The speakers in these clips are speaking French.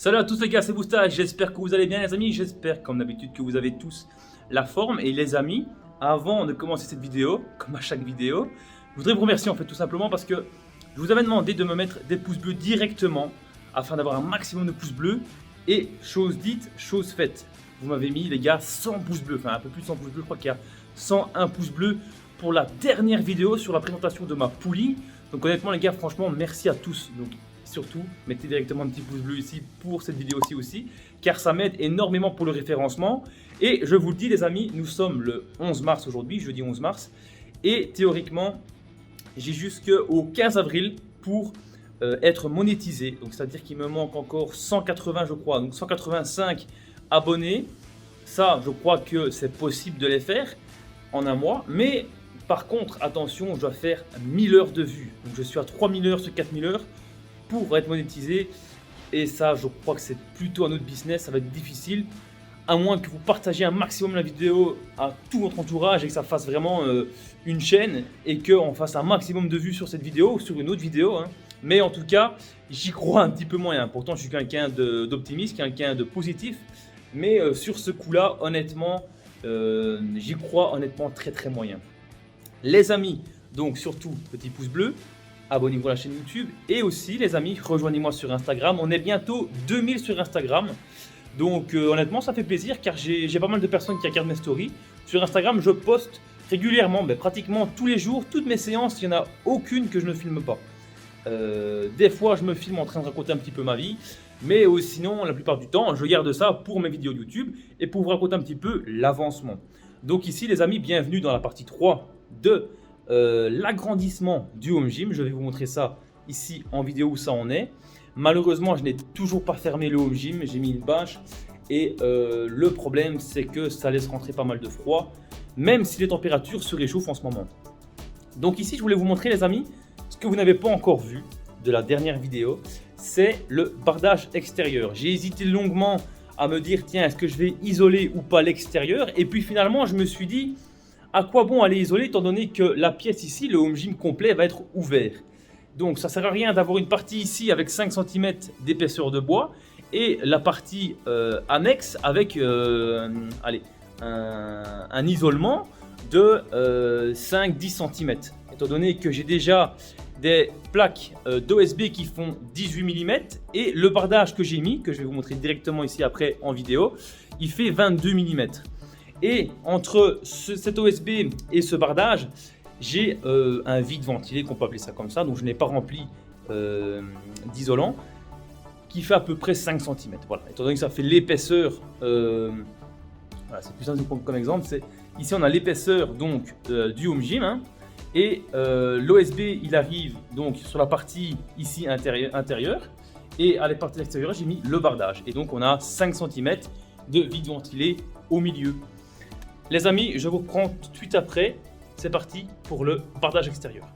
Salut à tous les gars, c'est Boustache, j'espère que vous allez bien les amis, j'espère comme d'habitude que vous avez tous la forme. Et les amis, avant de commencer cette vidéo, comme à chaque vidéo, je voudrais vous remercier en fait tout simplement parce que je vous avais demandé de me mettre des pouces bleus directement afin d'avoir un maximum de pouces bleus. Et chose dite, chose faite, vous m'avez mis les gars 100 pouces bleus, enfin un peu plus de 100 pouces bleus, je crois qu'il y a 101 pouces bleus pour la dernière vidéo sur la présentation de ma poulie. Donc honnêtement les gars, franchement merci à tous. Donc surtout, mettez directement un petit pouce bleu ici pour cette vidéo aussi, car ça m'aide énormément pour le référencement. Et je vous le dis les amis, nous sommes le 11 mars aujourd'hui, jeudi 11 mars, et théoriquement, j'ai jusqu'au 15 avril pour être monétisé. Donc c'est-à-dire qu'il me manque encore 180 je crois, donc 185 abonnés. Ça, je crois que c'est possible de les faire en un mois, mais par contre, attention, je dois faire 1000 heures de vues. Donc je suis à 3000 heures sur 4000 heures pour être monétisé, et ça je crois que c'est plutôt un autre business, ça va être difficile à moins que vous partagiez un maximum la vidéo à tout votre entourage et que ça fasse vraiment une chaîne et qu'on fasse un maximum de vues sur cette vidéo ou sur une autre vidéo hein. Mais en tout cas j'y crois un petit peu moyen, pourtant je suis quelqu'un d'optimiste, quelqu'un de positif, mais sur ce coup là honnêtement j'y crois honnêtement très moyen les amis. Donc surtout petit pouce bleu, abonnez-vous à la chaîne YouTube et aussi les amis rejoignez-moi sur Instagram, on est bientôt 2000 sur Instagram, donc honnêtement ça fait plaisir car j'ai pas mal de personnes qui regardent mes stories. Sur Instagram je poste régulièrement, pratiquement tous les jours, toutes mes séances, il n'y en a aucune que je ne filme pas. Des fois je me filme en train de raconter un petit peu ma vie, mais sinon la plupart du temps je garde ça pour mes vidéos YouTube et pour vous raconter un petit peu l'avancement. Donc ici les amis, bienvenue dans la partie 3 de l'agrandissement du home gym. Je vais vous montrer ça ici en vidéo où ça en est. Malheureusement je n'ai toujours pas fermé le home gym, j'ai mis une bâche et le problème c'est que ça laisse rentrer pas mal de froid même si les températures se réchauffent en ce moment. Donc ici je voulais vous montrer les amis ce que vous n'avez pas encore vu de la dernière vidéo, c'est le bardage extérieur. J'ai hésité longuement à me dire tiens, est-ce que je vais isoler ou pas l'extérieur, et puis finalement je me suis dit à quoi bon aller isoler étant donné que la pièce ici, le home gym complet, va être ouvert. Donc ça ne sert à rien d'avoir une partie ici avec 5 cm d'épaisseur de bois et la partie annexe avec un isolement de 5-10 cm. Étant donné que j'ai déjà des plaques d'OSB qui font 18 mm et le bardage que j'ai mis, que je vais vous montrer directement ici après en vidéo, il fait 22 mm. Et entre cet OSB et ce bardage, j'ai un vide ventilé, qu'on peut appeler ça comme ça, donc je n'ai pas rempli d'isolant, qui fait à peu près 5 cm. Voilà. Étant donné que ça fait l'épaisseur, voilà, c'est plus simple comme exemple, ici on a l'épaisseur donc du home gym, hein, et l'OSB il arrive donc sur la partie ici intérieure, et à la partie extérieure j'ai mis le bardage, et donc on a 5 cm de vide ventilé au milieu. Les amis, je vous reprends tout de suite après. C'est parti pour le bardage extérieur.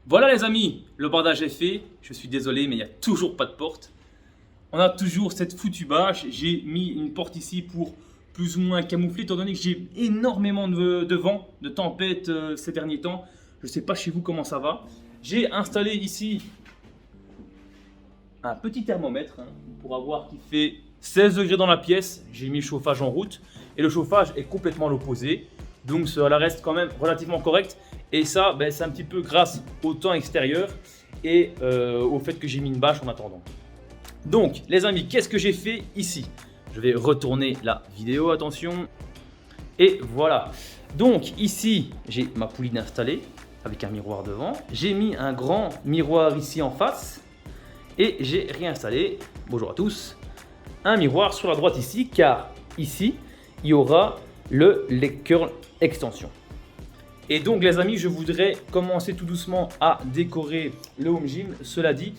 Voilà les amis, le bordage est fait. Je suis désolé mais il n'y a toujours pas de porte. On a toujours cette foutue bâche. J'ai mis une porte ici pour plus ou moins camoufler étant donné que j'ai énormément de vent, de tempête ces derniers temps. Je ne sais pas chez vous comment ça va. J'ai installé ici un petit thermomètre pour avoir qui fait 16 degrés dans la pièce. J'ai mis le chauffage en route et le chauffage est complètement à l'opposé. Donc cela reste quand même relativement correct. Et ça, c'est un petit peu grâce au temps extérieur et au fait que j'ai mis une bâche en attendant. Donc les amis, qu'est-ce que j'ai fait ici? Je vais retourner la vidéo, attention. Et voilà. Donc ici, j'ai ma pouline installée avec un miroir devant. J'ai mis un grand miroir ici en face. Et j'ai réinstallé, bonjour à tous, un miroir sur la droite ici, car ici, il y aura le lecteur extension. Et donc les amis, je voudrais commencer tout doucement à décorer le home gym. Cela dit,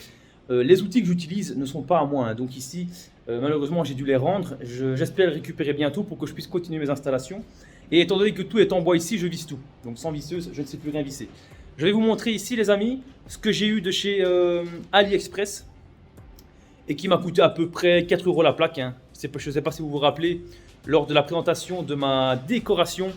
les outils que j'utilise ne sont pas à moi. Donc ici, malheureusement, j'ai dû les rendre. J'espère les récupérer bientôt pour que je puisse continuer mes installations. Et étant donné que tout est en bois ici, je visse tout. Donc sans visseuse, je ne sais plus rien visser. Je vais vous montrer ici les amis, ce que j'ai eu de chez AliExpress. Et qui m'a coûté à peu près 4 € la plaque. Je ne sais pas si vous vous rappelez, lors de la présentation de ma décoration,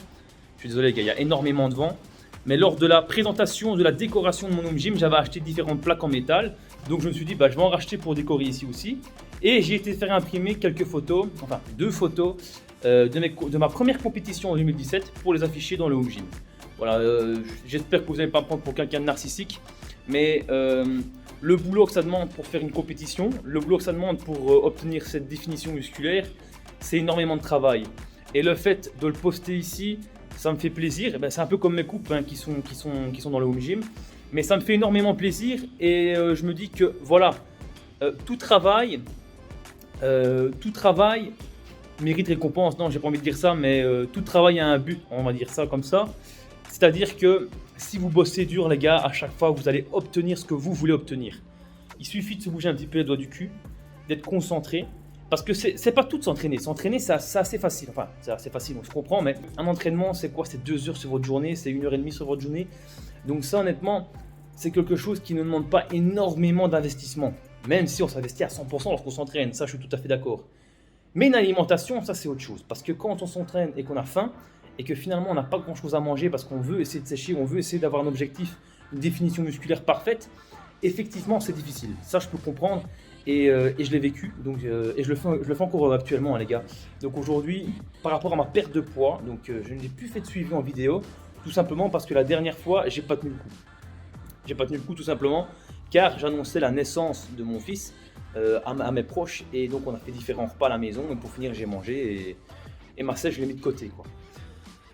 je suis désolé les gars, il y a énormément de vent, mais lors de la présentation de la décoration de mon home gym, j'avais acheté différentes plaques en métal. Donc je me suis dit, je vais en racheter pour décorer ici aussi. Et j'ai été faire imprimer quelques photos, enfin 2 photos de ma première compétition en 2017 pour les afficher dans le home gym. Voilà, j'espère que vous n'allez pas me prendre pour quelqu'un de narcissique, mais le boulot que ça demande pour faire une compétition, le boulot que ça demande pour obtenir cette définition musculaire, c'est énormément de travail. Et le fait de le poster ici, ça me fait plaisir. C'est un peu comme mes coupes qui sont dans le home gym. Mais ça me fait énormément plaisir et je me dis que voilà, tout travail mérite récompense. Non, j'ai pas envie de dire ça, mais tout travail a un but, on va dire ça comme ça. C'est-à-dire que si vous bossez dur les gars, à chaque fois vous allez obtenir ce que vous voulez obtenir. Il suffit de se bouger un petit peu les doigts du cul, d'être concentré. Parce que c'est pas tout de s'entraîner. S'entraîner, c'est assez facile. Enfin, c'est assez facile, on se comprend, mais un entraînement, c'est quoi? C'est 2 heures sur votre journée, c'est 1h30 sur votre journée. Donc ça, honnêtement, c'est quelque chose qui ne demande pas énormément d'investissement. Même si on s'investit à 100% lorsqu'on s'entraîne, ça je suis tout à fait d'accord. Mais une alimentation, ça c'est autre chose. Parce que quand on s'entraîne et qu'on a faim, et que finalement on n'a pas grand chose à manger parce qu'on veut essayer de sécher, on veut essayer d'avoir un objectif, une définition musculaire parfaite, effectivement c'est difficile. Ça je peux comprendre et je l'ai vécu donc, et je le fais encore actuellement les gars. Donc aujourd'hui, par rapport à ma perte de poids, donc, je n'ai plus fait de suivi en vidéo, tout simplement parce que la dernière fois j'ai pas tenu le coup. J'ai pas tenu le coup tout simplement car j'annonçais la naissance de mon fils à mes proches et donc on a fait différents repas à la maison et pour finir j'ai mangé et ma selle je l'ai mis de côté quoi.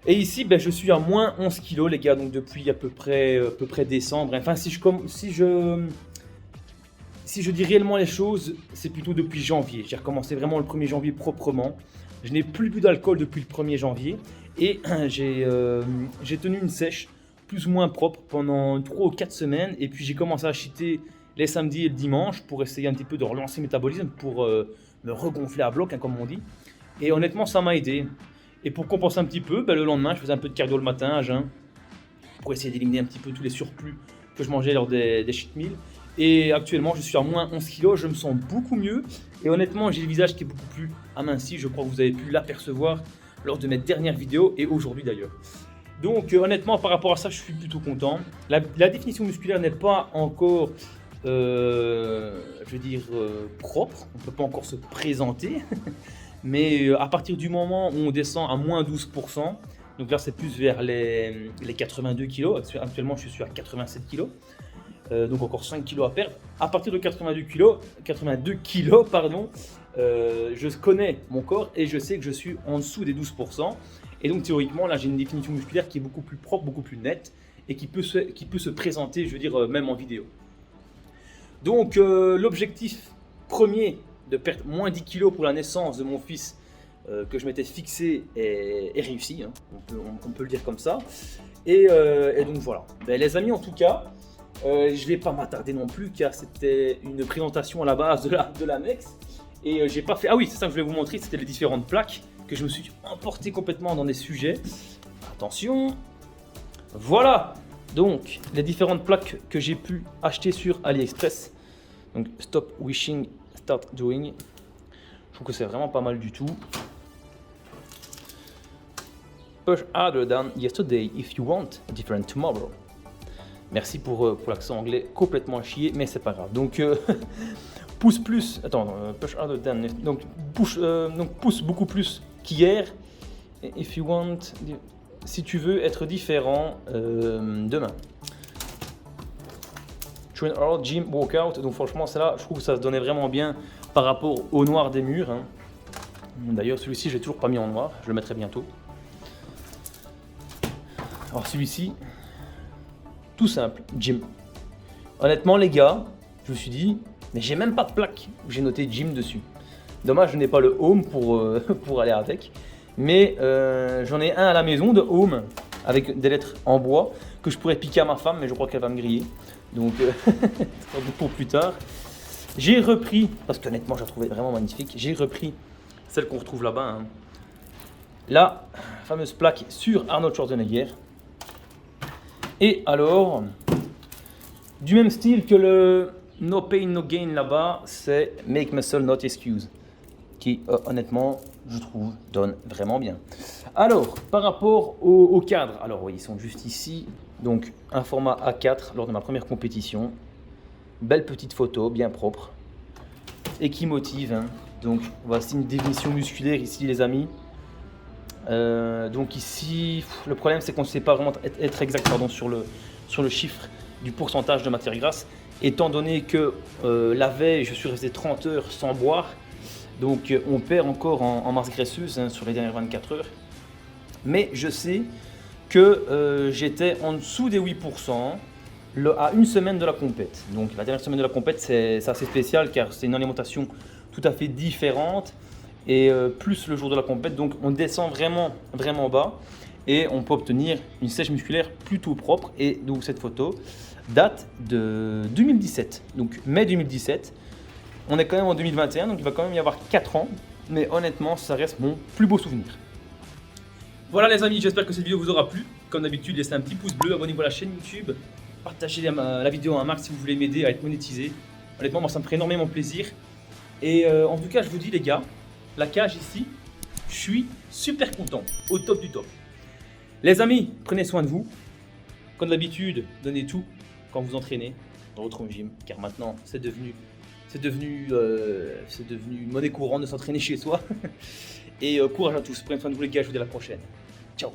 Et ici, je suis à moins 11 kg les gars, donc depuis à peu près décembre. Enfin, si je dis réellement les choses, c'est plutôt depuis janvier. J'ai recommencé vraiment le 1er janvier proprement. Je n'ai plus bu d'alcool depuis le 1er janvier. Et j'ai tenu une sèche plus ou moins propre pendant 3 ou 4 semaines. Et puis j'ai commencé à cheater les samedis et le dimanche pour essayer un petit peu de relancer le métabolisme, pour me regonfler à bloc, comme on dit. Et honnêtement, ça m'a aidé. Et pour compenser un petit peu, le lendemain, je faisais un peu de cardio le matin à jeun pour essayer d'éliminer un petit peu tous les surplus que je mangeais lors des cheat meals. Et actuellement, je suis à moins 11 kg, je me sens beaucoup mieux. Et honnêtement, j'ai le visage qui est beaucoup plus aminci. Je crois que vous avez pu l'apercevoir lors de mes dernières vidéos et aujourd'hui d'ailleurs. Donc honnêtement, par rapport à ça, je suis plutôt content. La définition musculaire n'est pas encore, propre. On ne peut pas encore se présenter. Mais à partir du moment où on descend à moins 12%, donc là c'est plus vers les 82 kg, actuellement je suis à 87 kg, donc encore 5 kg à perdre. À partir de 82 kg, je connais mon corps et je sais que je suis en dessous des 12%. Et donc théoriquement là j'ai une définition musculaire qui est beaucoup plus propre, beaucoup plus nette et qui peut se présenter, je veux dire, même en vidéo. Donc l'objectif premier de perdre moins 10 kg pour la naissance de mon fils que je m'étais fixé est réussi, on peut le dire comme ça. Et donc voilà, les amis, en tout cas, je ne vais pas m'attarder non plus car c'était une présentation à la base de l'annexe. Et j'ai pas fait. Ah oui, c'est ça que je voulais vous montrer, c'était les différentes plaques que je me suis emporté complètement dans des sujets. Attention, voilà. Donc, les différentes plaques que j'ai pu acheter sur AliExpress. Donc, Stop Wishing, Start Doing. Je trouve que c'est vraiment pas mal du tout. Push harder than yesterday if you want different tomorrow. Merci pour l'accent anglais complètement à chier, mais c'est pas grave. Donc, pousse plus. Attends, push harder than. Donc, pousse beaucoup plus qu'hier. If you want. Si tu veux être différent demain. Train hard, gym, workout. Donc franchement, celle-là, je trouve que ça se donnait vraiment bien par rapport au noir des murs. Hein. D'ailleurs, celui-ci, je l'ai toujours pas mis en noir. Je le mettrai bientôt. Alors celui-ci, tout simple, gym. Honnêtement, les gars, je me suis dit, mais j'ai même pas de plaque où j'ai noté gym dessus. Dommage, je n'ai pas le home pour aller avec. Mais j'en ai un à la maison de home avec des lettres en bois que je pourrais piquer à ma femme, mais je crois qu'elle va me griller. Donc, pour plus tard. J'ai repris, parce qu'honnêtement, je la trouvais vraiment magnifique. J'ai repris celle qu'on retrouve là-bas. Hein. La fameuse plaque sur Arnold Schwarzenegger. Et alors, du même style que le No Pain No Gain là-bas, c'est Make Muscle Not Excuse. Qui, honnêtement, je trouve, donne vraiment bien. Alors, par rapport au cadre, alors oui, ils sont juste ici. Donc, un format A4 lors de ma première compétition. Belle petite photo, bien propre. Et qui motive. Hein. Donc, voici une définition musculaire ici, les amis. Donc ici, le problème, c'est qu'on ne sait pas vraiment être exact sur le chiffre du pourcentage de matière grasse. Étant donné que la veille, je suis resté 30 heures sans boire. Donc on perd encore en masse graisseuse hein, sur les dernières 24 heures. Mais je sais que j'étais en dessous des 8% à une semaine de la compète. Donc la dernière semaine de la compète, c'est assez spécial car c'est une alimentation tout à fait différente. Et plus le jour de la compète, donc on descend vraiment, vraiment bas. Et on peut obtenir une sèche musculaire plutôt propre. Et donc cette photo date de 2017, donc mai 2017. On est quand même en 2021, donc il va quand même y avoir 4 ans. Mais honnêtement, ça reste mon plus beau souvenir. Voilà les amis, j'espère que cette vidéo vous aura plu. Comme d'habitude, laissez un petit pouce bleu, abonnez-vous à la chaîne YouTube. Partagez la vidéo à un max si vous voulez m'aider à être monétisé. Honnêtement, moi ça me ferait énormément plaisir. Et en tout cas, je vous dis les gars, la cage ici, je suis super content, au top du top. Les amis, prenez soin de vous. Comme d'habitude, donnez tout quand vous entraînez dans votre home gym. Car maintenant, c'est devenu monnaie courante de s'entraîner chez soi. Et courage à tous, prenez soin de vous les gars, je vous dis à la prochaine. Ciao.